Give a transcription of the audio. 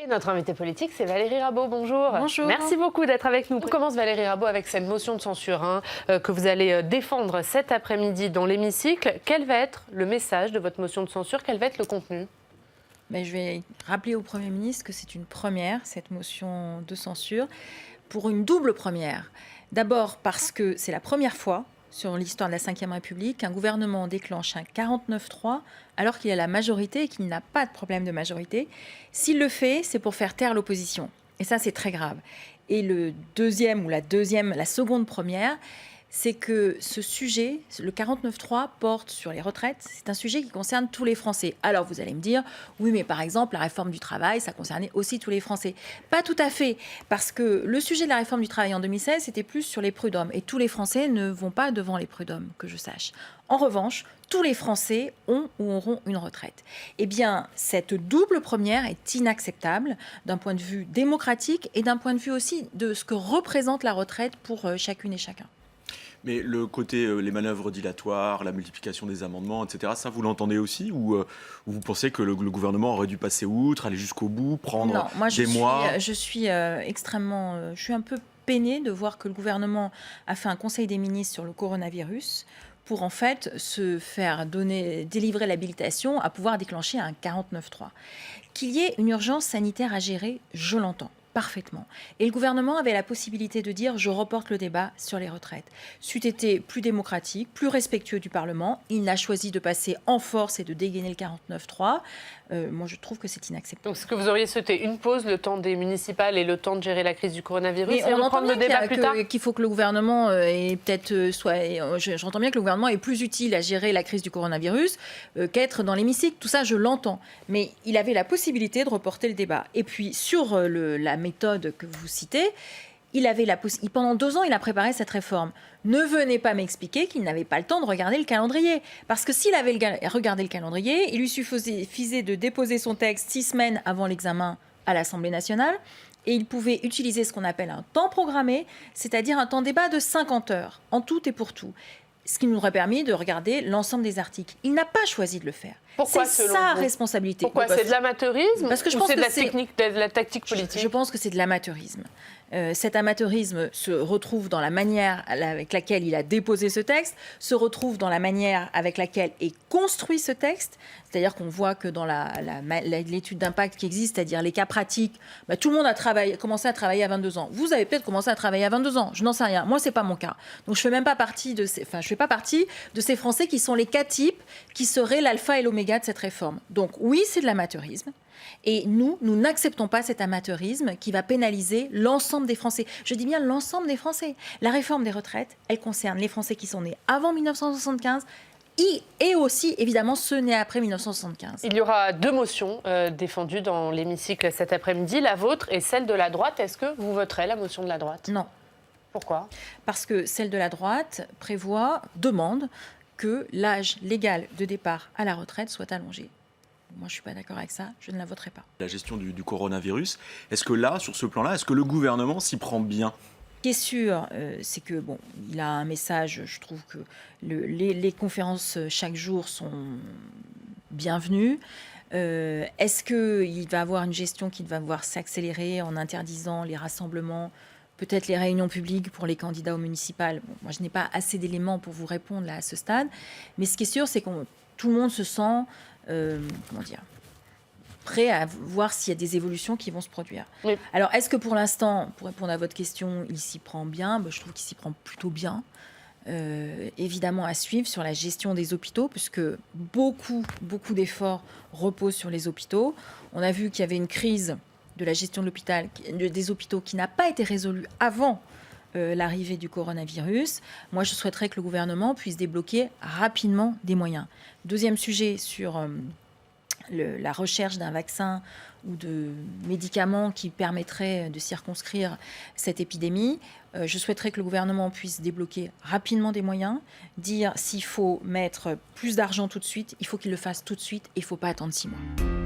Et notre invité politique, c'est Valérie Rabault. Bonjour. Bonjour. Merci beaucoup d'être avec nous. On commence, Valérie Rabault, avec cette motion de censure que vous allez défendre cet après-midi dans l'hémicycle. Quel va être le message de votre motion de censure? Quel va être le contenu? Je vais rappeler au Premier ministre que c'est une première, cette motion de censure, pour une double première. D'abord parce que c'est la première fois sur l'histoire de la Ve République qu'un gouvernement déclenche un 49-3 alors qu'il a la majorité et qu'il n'a pas de problème de majorité. S'il le fait, c'est pour faire taire l'opposition. Et ça, c'est très grave. Et la seconde première, c'est que ce sujet, le 49.3, porte sur les retraites. C'est un sujet qui concerne tous les Français. Alors, vous allez me dire, oui, mais par exemple, la réforme du travail, ça concernait aussi tous les Français. Pas tout à fait, parce que le sujet de la réforme du travail en 2016, c'était plus sur les prud'hommes. Et tous les Français ne vont pas devant les prud'hommes, que je sache. En revanche, tous les Français ont ou auront une retraite. Eh bien, cette double première est inacceptable d'un point de vue démocratique et d'un point de vue aussi de ce que représente la retraite pour chacune et chacun. Mais le côté, les manœuvres dilatoires, la multiplication des amendements, etc., ça, vous l'entendez aussi ou vous pensez que le gouvernement aurait dû passer outre, aller jusqu'au bout, prendre des mois? Je suis je suis un peu peinée de voir que le gouvernement a fait un conseil des ministres sur le coronavirus pour en fait se faire délivrer l'habilitation à pouvoir déclencher un 49.3. Qu'il y ait une urgence sanitaire à gérer, je l'entends parfaitement. Et le gouvernement avait la possibilité de dire « je reporte le débat sur les retraites ». C'eût été plus démocratique, plus respectueux du Parlement. Il a choisi de passer en force et de dégainer le 49.3. Moi, je trouve que c'est inacceptable. Donc, ce que vous auriez souhaité, une pause, le temps des municipales et le temps de gérer la crise du coronavirus, et on entend le débat plus tard. Qu'il faut que le gouvernement j'entends bien que le gouvernement est plus utile à gérer la crise du coronavirus qu'être dans l'hémicycle. Tout ça, je l'entends. Mais il avait la possibilité de reporter le débat. Et puis, sur la méthode que vous citez, pendant 2 ans, il a préparé cette réforme. Ne venez pas m'expliquer qu'il n'avait pas le temps de regarder le calendrier. Parce que s'il avait regardé le calendrier, il lui suffisait de déposer son texte 6 semaines avant l'examen à l'Assemblée nationale. Et il pouvait utiliser ce qu'on appelle un temps programmé, c'est-à-dire un temps débat de 50 heures, en tout et pour tout. Ce qui nous aurait permis de regarder l'ensemble des articles. Il n'a pas choisi de le faire. Pourquoi, c'est sa responsabilité. Pourquoi? C'est de l'amateurisme? Parce que je pense c'est que de la tactique politique? Je pense que c'est de l'amateurisme. Cet amateurisme se retrouve dans la manière avec laquelle il a déposé ce texte, se retrouve dans la manière avec laquelle est construit ce texte. C'est-à-dire qu'on voit que dans l'étude d'impact qui existe, c'est-à-dire les cas pratiques, tout le monde a commencé à travailler à 22 ans. Vous avez peut-être commencé à travailler à 22 ans, je n'en sais rien. Moi, ce n'est pas mon cas. Donc, je fais pas partie de ces Français qui sont les cas types, qui seraient l'alpha et l'oméga de cette réforme. Donc, oui, c'est de l'amateurisme. Et nous n'acceptons pas cet amateurisme qui va pénaliser l'ensemble des Français. Je dis bien l'ensemble des Français. La réforme des retraites, elle concerne les Français qui sont nés avant 1975 et aussi, évidemment, ceux nés après 1975. Il y aura 2 motions défendues dans l'hémicycle cet après-midi, la vôtre et celle de la droite. Est-ce que vous voterez la motion de la droite? Non. Pourquoi? Parce que celle de la droite demande que l'âge légal de départ à la retraite soit allongé. Moi, je ne suis pas d'accord avec ça, je ne la voterai pas. La gestion du coronavirus, est-ce que là, sur ce plan-là, est-ce que le gouvernement s'y prend bien? Ce qui est sûr, c'est que il a un message, je trouve que les conférences chaque jour sont bienvenues. Est-ce qu'il va avoir une gestion qui va devoir s'accélérer en interdisant les rassemblements, peut-être les réunions publiques pour les candidats aux municipales? Moi, je n'ai pas assez d'éléments pour vous répondre là, à ce stade. Mais ce qui est sûr, c'est que tout le monde se sent prêt à voir s'il y a des évolutions qui vont se produire. Oui. Alors, est-ce que pour l'instant, pour répondre à votre question, il s'y prend bien? Je trouve qu'il s'y prend plutôt bien. Évidemment, à suivre sur la gestion des hôpitaux, puisque beaucoup d'efforts reposent sur les hôpitaux. On a vu qu'il y avait une crise de la gestion de des hôpitaux qui n'a pas été résolue avant l'arrivée du coronavirus. Moi, je souhaiterais que le gouvernement puisse débloquer rapidement des moyens. Deuxième sujet sur la recherche d'un vaccin ou de médicaments qui permettraient de circonscrire cette épidémie. Je souhaiterais que le gouvernement puisse débloquer rapidement des moyens, dire s'il faut mettre plus d'argent tout de suite, il faut qu'il le fasse tout de suite et il ne faut pas attendre 6 mois.